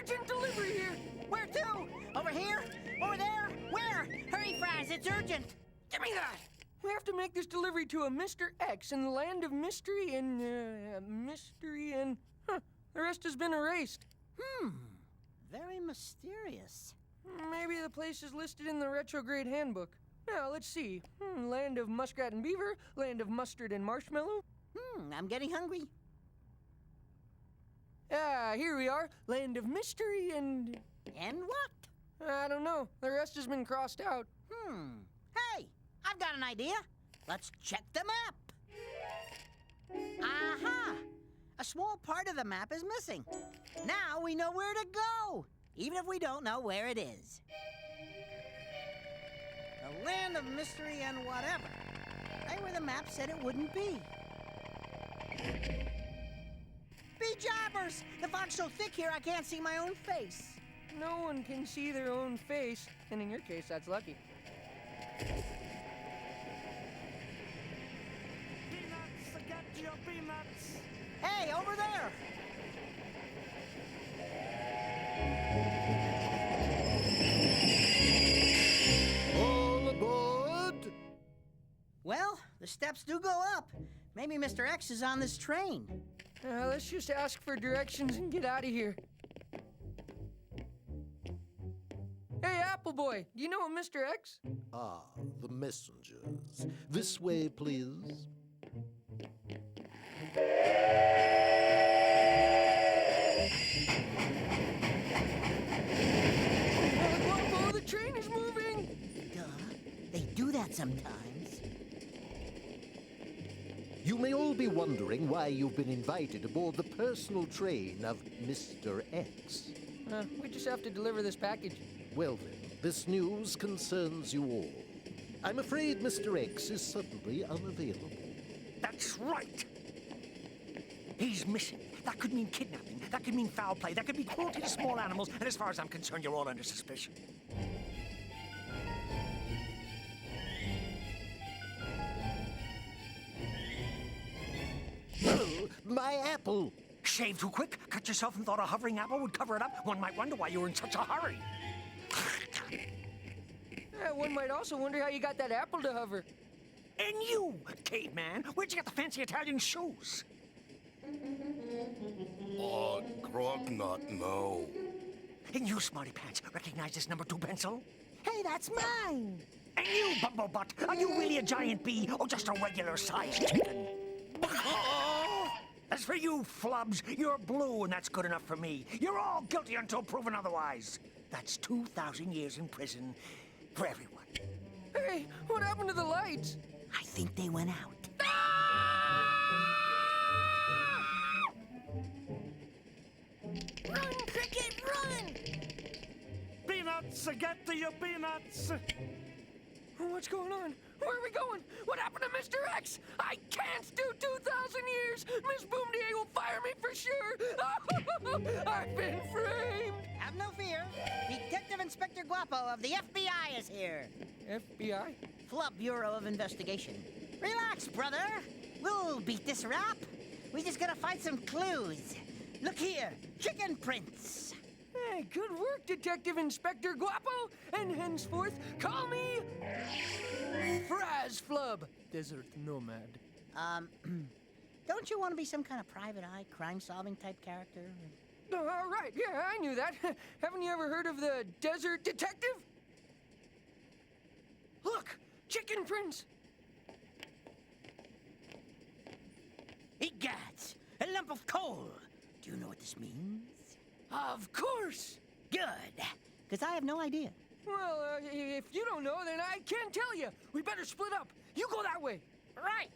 urgent delivery here. Where to? Over here? Over there? Where? Hurry, Fraz, it's urgent. Give me that. We have to make this delivery to a Mr. X in the land of mystery and, the rest has been erased. Very mysterious. Maybe the place is listed in the retrograde handbook. Now, let's see. Land of muskrat and beaver, land of mustard and marshmallow. I'm getting hungry. Here we are. Land of mystery and... And what? I don't know. The rest has been crossed out. Hey, I've got an idea. Let's check the map. Aha! A small part of the map is missing. Now we know where to go, even if we don't know where it is. The land of mystery and whatever. Right where the map said it wouldn't be. Be jabbers! The fog's so thick here I can't see my own face. No one can see their own face, and in your case, that's lucky. Peanuts, get your peanuts! Hey, over there! All aboard! Well, the steps do go up. Maybe Mr. X is on this train. Let's just ask for directions and get out of here. Hey, Apple Boy, do you know a Mr. X? Ah, the messengers. This way, please. Guapo, the train is moving! Duh, they do that sometimes. You may all be wondering why you've been invited aboard the personal train of Mr. X. We just have to deliver this package. Well then, this news concerns you all. I'm afraid Mr. X is suddenly unavailable. That's right! He's missing. That could mean kidnapping. That could mean foul play. That could mean cruelty to small animals. And as far as I'm concerned, you're all under suspicion. Oh, my apple! Shaved too quick? Cut yourself and thought a hovering apple would cover it up? One might wonder why you were in such a hurry. One might also wonder how you got that apple to hover. And you, caveman, where'd you get the fancy Italian shoes? Grog not know. And you, smarty pants, recognize this number 2 pencil? Hey, that's mine! And you, Bumblebutt, are you really a giant bee or just a regular-sized chicken? As for you, Flubs, you're blue and that's good enough for me. You're all guilty until proven otherwise. That's 2,000 years in prison for everyone. Hey, what happened to the lights? I think they went out. Run, Cricket, run! Peanuts, get to your peanuts! What's going on? Where are we going? What happened to Mr. X? I can't do 2,000 years! Miss Boomdier will fire me for sure! I've been framed! Have no fear. Detective Inspector Guapo of the FBI is here. FBI? Flub Bureau of Investigation. Relax, brother. We'll beat this rap. We just gotta find some clues. Look here, chicken prints. Hey, good work, Detective Inspector Guapo! And henceforth, call me... Fraz Flub, Desert Nomad. Don't you want to be some kind of private eye, crime-solving type character? Right, yeah, I knew that. Haven't you ever heard of the Desert Detective? Look, chicken prints! Egads, a lump of coal. Do you know what this means? Of course! Good, because I have no idea. Well, if you don't know, then I can't tell you. We better split up. You go that way. Right.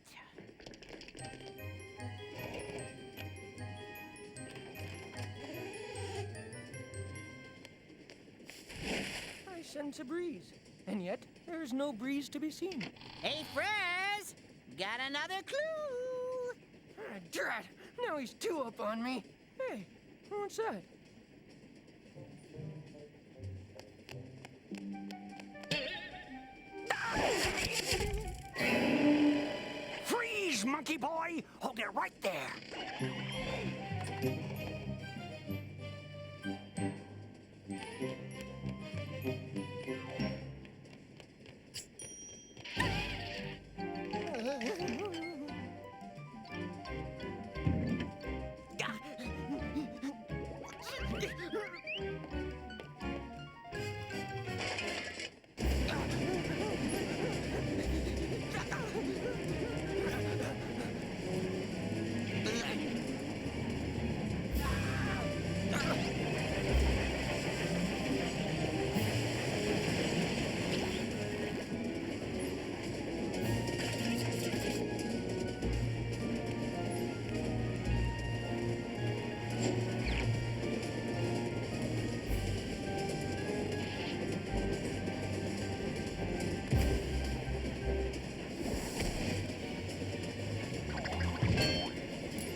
I sense a breeze, and yet there is no breeze to be seen. Hey, Fraz, got another clue. Ah, drat! Now he's two up on me. Hey, what's that? Freeze, monkey boy! Hold it right there.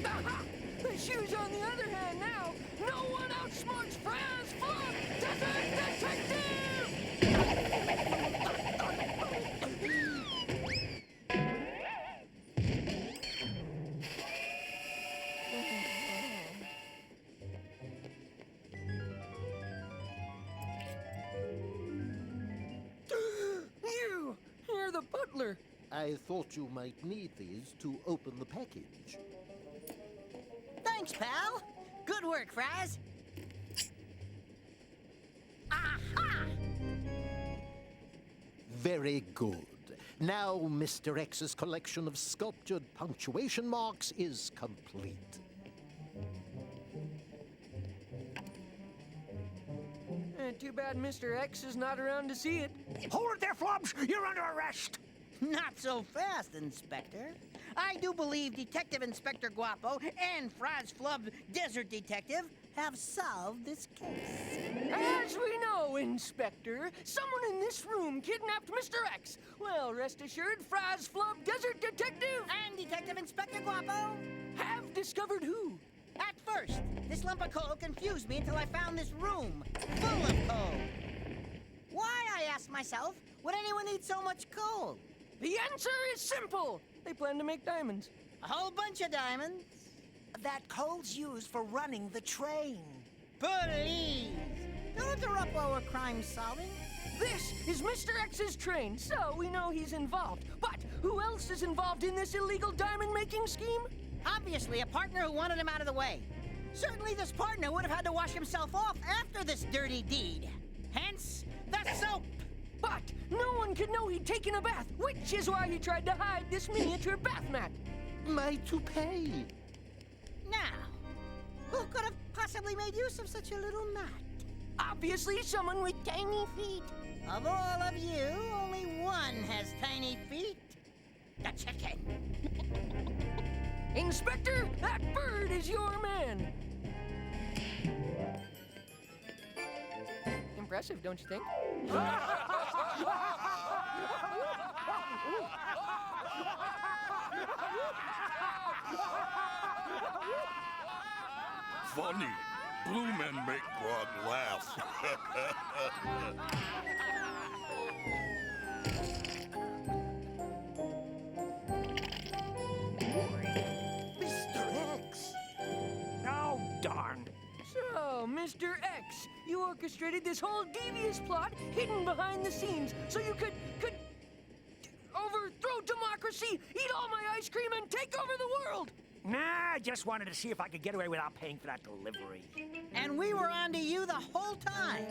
Aha! The shoe's on the other hand now. No one outsmarts Brothers Flub, Desert Detective! You're the butler. I thought you might need these to open the package. Thanks, pal. Good work, Fraz. Aha! Very good. Now Mr. X's collection of sculptured punctuation marks is complete. Too bad Mr. X is not around to see it. Hold it there, Flubs! You're under arrest! Not so fast, Inspector. I do believe Detective Inspector Guapo and Fraz Flub, Desert Detective, have solved this case. As we know, Inspector, someone in this room kidnapped Mr. X. Well, rest assured, Fraz Flub, Desert Detective, And Detective Inspector Guapo? have discovered who. At first, this lump of coal confused me until I found this room full of coal. Why, I asked myself, would anyone need so much coal? The answer is simple. They plan to make diamonds. A whole bunch of diamonds. That coal's used for running the train. Please, don't interrupt while we're crime solving. This is Mr. X's train, so we know he's involved. But who else is involved in this illegal diamond-making scheme? Obviously, a partner who wanted him out of the way. Certainly, this partner would have had to wash himself off after this dirty deed. Hence, the soap. But no one could know he'd taken a bath, which is why he tried to hide this miniature bath mat. My toupee. Now, who could have possibly made use of such a little mat? Obviously, someone with tiny feet. Of all of you, only one has tiny feet. The chicken. Inspector, that bird is your man. Impressive, don't you think? Funny. Blue men make Grog laugh. Mr. X! Oh, darn. So, Mr. X, you orchestrated this whole devious plot hidden behind the scenes so you could overthrow democracy, eat all my ice cream, and take over the world! Nah, I just wanted to see if I could get away without paying for that delivery. And we were on to you the whole time.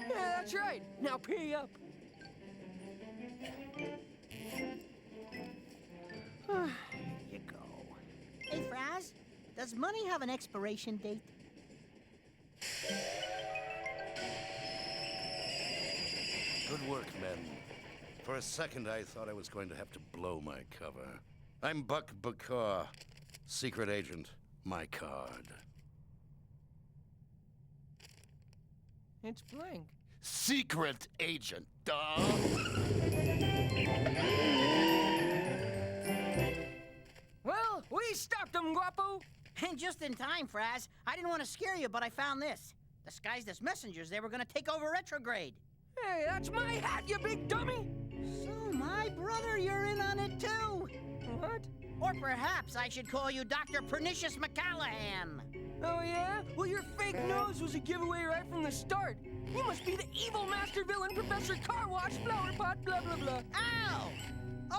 Yeah, that's right. Now pay up. Here you go. Hey, Fraz, Does money have an expiration date? Good work, men. For a second, I thought I was going to have to blow my cover. I'm Buck Bacaw, secret agent. My card. It's blank. Secret agent, duh! Well, we stopped them, Guapo. And just in time, Fraz. I didn't want to scare you, but I found this. Disguised as messengers, they were going to take over retrograde. Hey, that's my hat, you big dummy. So, my brother, you're in on it too. What? Or perhaps I should call you Dr. Pernicious McCallahan. Oh, yeah? Well, your fake nose was a giveaway right from the start. You must be the evil master villain, Professor Car Wash, Flower Pot, blah, blah, blah. Ow!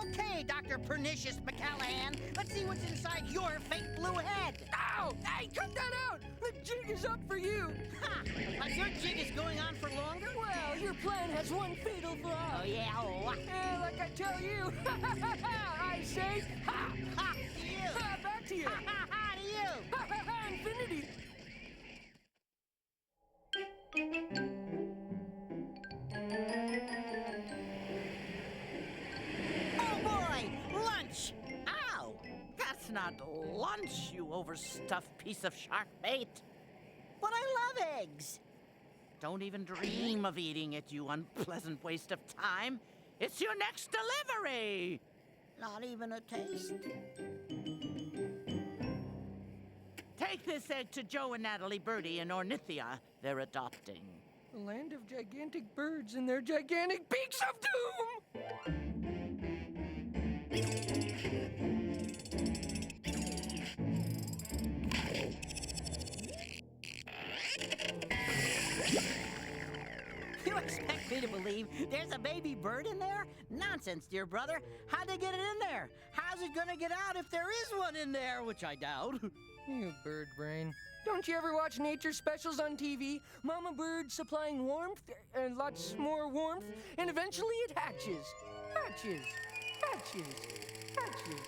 Okay, Dr. Pernicious McCallahan. Let's see what's inside your fake blue head. Ow! Hey, cut that out! The jig is up for you. Ha! Like your jig is going on for longer? Well, your plan has one fatal flaw. Oh, yeah? Oh, Like I tell you, I say, ha! ha to you! Ha! Back to you. Ha ha ha to you! Ha ha ha! Infinity. Oh boy! Lunch! Ow! That's not lunch, you overstuffed piece of shark bait. But I love eggs. Don't even dream of eating it, you unpleasant waste of time. It's your next delivery. Not even a taste. Take this egg to Joe and Natalie Birdie in Ornithia. They're adopting. The land of gigantic birds and their gigantic beaks of doom. You expect me to believe there's a baby bird in there? Nonsense, dear brother. How'd they get it in there? How's it gonna get out if there is one in there, which I doubt? You bird brain. Don't you ever watch nature specials on TV? Mama bird supplying warmth, and lots more warmth, and eventually it hatches. Hatches. Hatches. Hatches.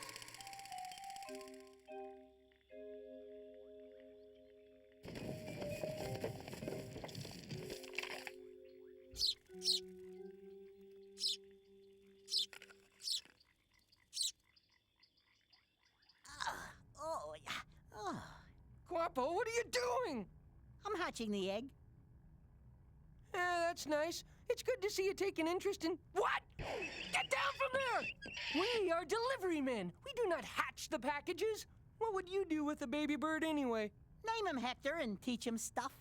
Oh, yeah. Oh. Guapo, what are you doing? I'm hatching the egg. Yeah, that's nice. It's good to see you take an interest in... What? Get down from there! We are delivery men. We do not hatch the packages. What would you do with a baby bird anyway? Name him Hector and teach him stuff.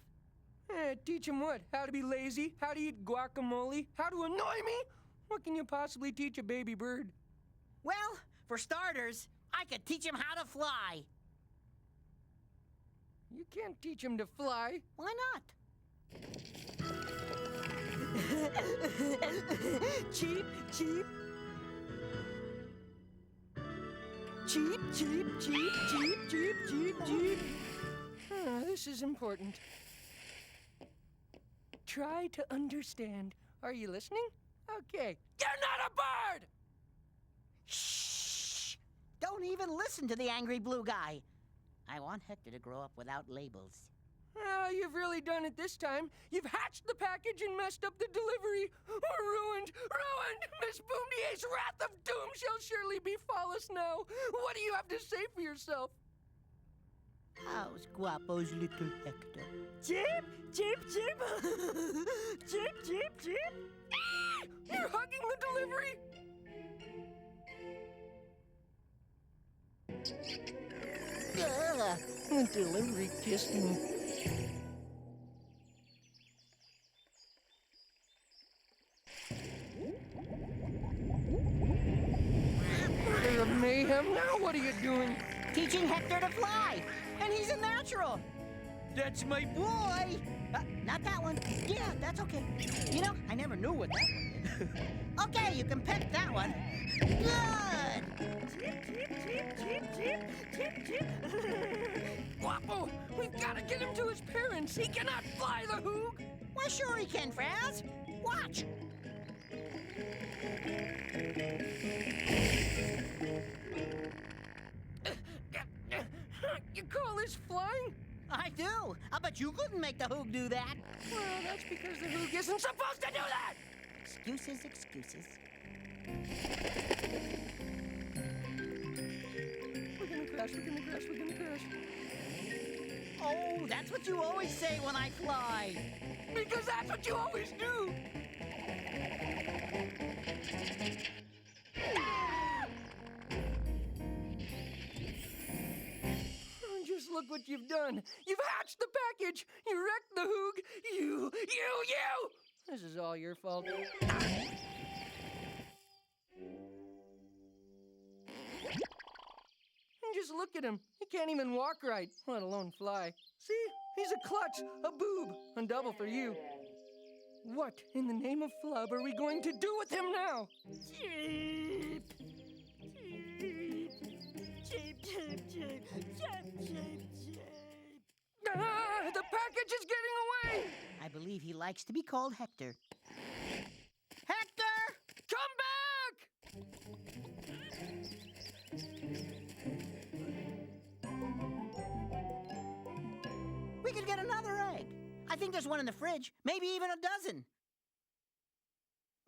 Teach him what? How to be lazy? How to eat guacamole? How to annoy me? What can you possibly teach a baby bird? Well, for starters, I could teach him how to fly. You can't teach him to fly. Why not? Cheap, cheap. Cheap, cheap, cheap, cheap, cheap, cheap, cheap. This is important. Try to understand. Are you listening? Okay. You're not a bird! Shh! Don't even listen to the angry blue guy. I want Hector to grow up without labels. Oh, you've really done it this time. You've hatched the package and messed up the delivery. Ruined! Ruined! Miss Boomdier's wrath of doom shall surely befall us now. What do you have to say for yourself? How's Guapo's little Hector? Chip! Chip, chip! Chip, chip, chip! Ah! You're hugging the delivery! The delivery kissed me. Ray of mayhem, now what are you doing? Teaching Hector to fly, and he's a natural. That's my boy. Not that one. Yeah, that's okay. You know, I never knew what that one did. Okay, you can pet that one. Good. Chip, chip, chip, chip, chip, chip, chip. Guapo, we've got to get him to his parents. He cannot fly the Hoog. Well, sure he can, Fraz. Watch. You call this flying? I do. I bet you couldn't make the Hoog do that. Well, that's because the Hoog isn't supposed to do that! Excuses, excuses. We're gonna crash, we're gonna crash, we're gonna crash. Oh, that's what you always say when I fly. Because that's what you always do! Just look what you've done. You've hatched the package. You wrecked the Hoog. You! This is all your fault. And just look at him. He can't even walk right, let alone fly. See? He's a clutch, a boob, and double for you. What in the name of Flub are we going to do with him now? Cheap. Cheap, cheap, cheap, cheap, cheap, cheap, cheap. Ah, the package is getting away! I believe he likes to be called Hector. Hector! Come back! We could get another egg. I think there's one in the fridge, maybe even a dozen.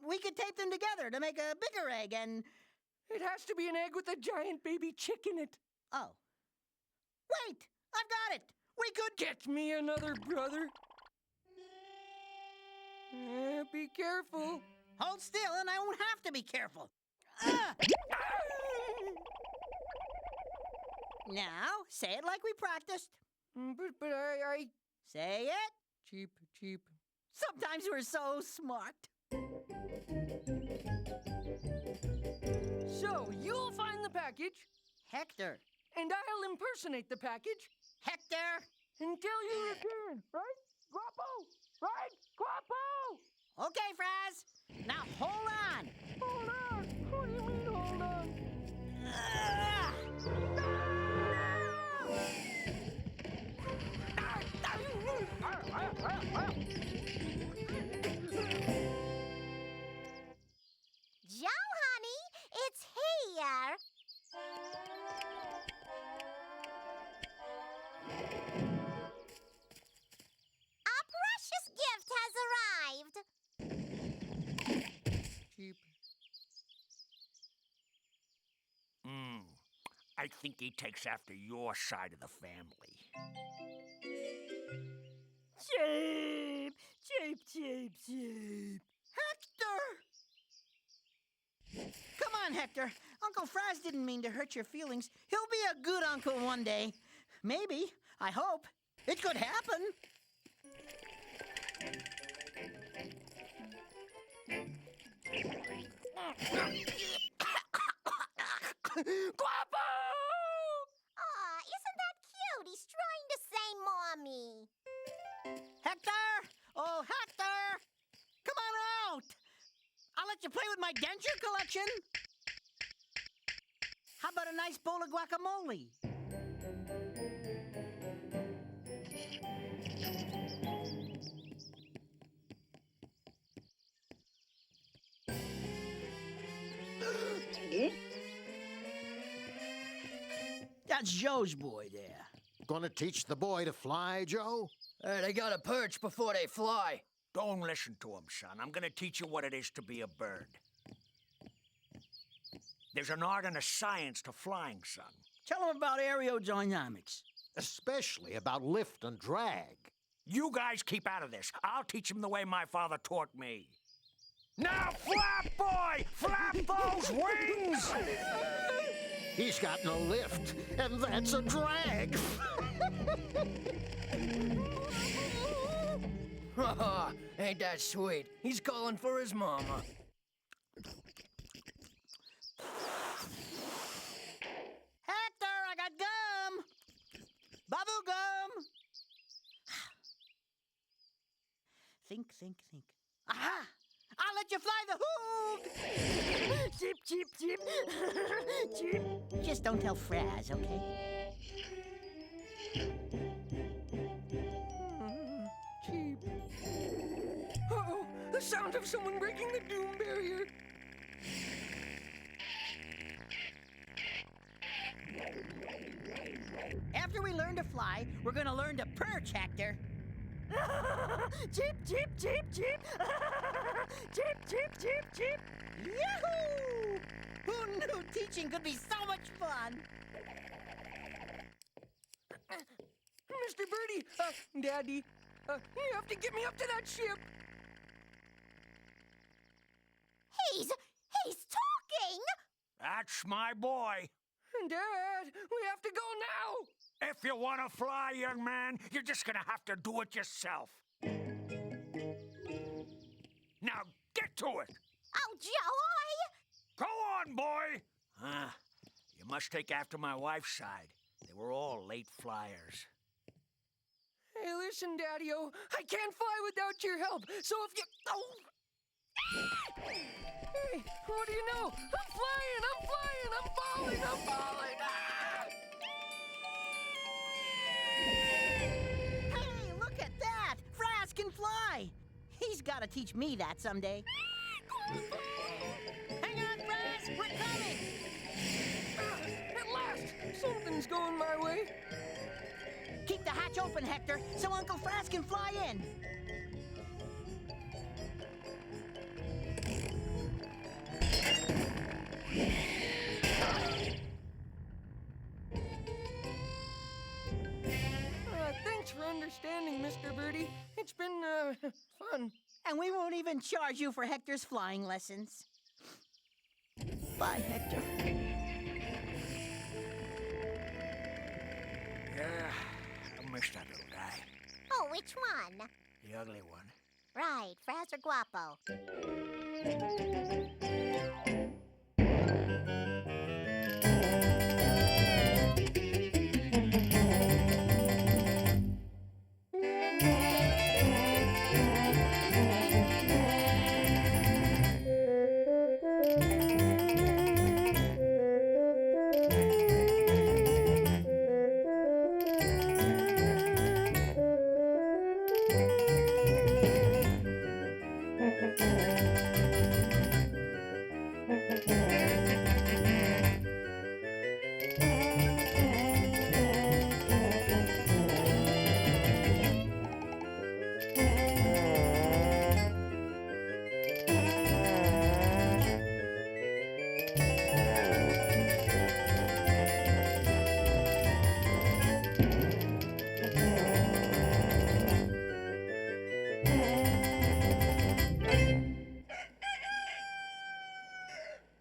We could tape them together to make a bigger egg and... It has to be an egg with a giant baby chick in it. Oh. Wait! I've got it! We could... Get me another brother. Be careful. Hold still and I won't have to be careful. Ah! Now, say it like we practiced. But I... Say it. Cheap. Sometimes we're so smart. So, you'll find the package, Hector. and I'll impersonate the package Hector! until you return. Right? Guapo! Right? Guapo! Okay, Fraz. Now hold on. Hold on. What do you mean, hold on? Ah! Joe, honey, it's here. Our precious gift has arrived. Cheap. I think he takes after your side of the family. Cheap, cheap, cheap, cheap. Hector! Come on, Hector. Uncle Fraz didn't mean to hurt your feelings. He'll be a good uncle one day. Maybe. I hope. It could happen. Guapo! Aw, isn't that cute? He's trying to say mommy. Hector! Oh, Hector! Come on out! I'll let you play with my denture collection. How about a nice bowl of guacamole? That's Joe's boy there. Gonna teach the boy to fly, Joe? They gotta perch before they fly. Don't listen to him, son. I'm gonna teach you what it is to be a bird. There's an art and a science to flying, son. Tell him about aerodynamics. Especially about lift and drag. You guys keep out of this. I'll teach him the way my father taught me. Now, flap, boy! Flap those wings! He's got no lift, and that's a drag. Haha, ain't that sweet? He's calling for his mama. Hector, I got gum! Babu gum! Think. Aha! I'll let you fly the Hoog! Cheep, cheep, cheep. Cheep. Just don't tell Fraz, okay? Cheap. Uh-oh, the sound of someone breaking the doom barrier. After we learn to to fly, we're gonna learn to perch, Hector. Jeep, jeep, jeep, jeep. Jeep, jeep, jeep, jeep. Yahoo! Who knew teaching could be so much fun? Mr. Birdie, Daddy, you have to get me up to that ship. He's talking! That's my boy. Dad, we have to go now. If you want to fly, young man, you're just gonna have to do it yourself. Now get to it. Oh, Joey! Go on, boy. You must take after my wife's side. They were all late flyers. Hey, listen, Daddy-o, I can't fly without your help, so if you... Oh! Hey, what do you know? I'm flying, I'm falling, I'm falling! Ah! Hey, look at that! Fraz can fly! He's gotta teach me that someday. Hang on, Fraz! We're coming! At last! Something's going my way. Keep the hatch open, Hector, so Uncle Fraz can fly in. Thanks for understanding, Mr. Birdie. It's been, fun. And we won't even charge you for Hector's flying lessons. Bye, Hector. Yeah, I miss that little guy. Oh, which one? The ugly one. Right, Fraz or Guapo.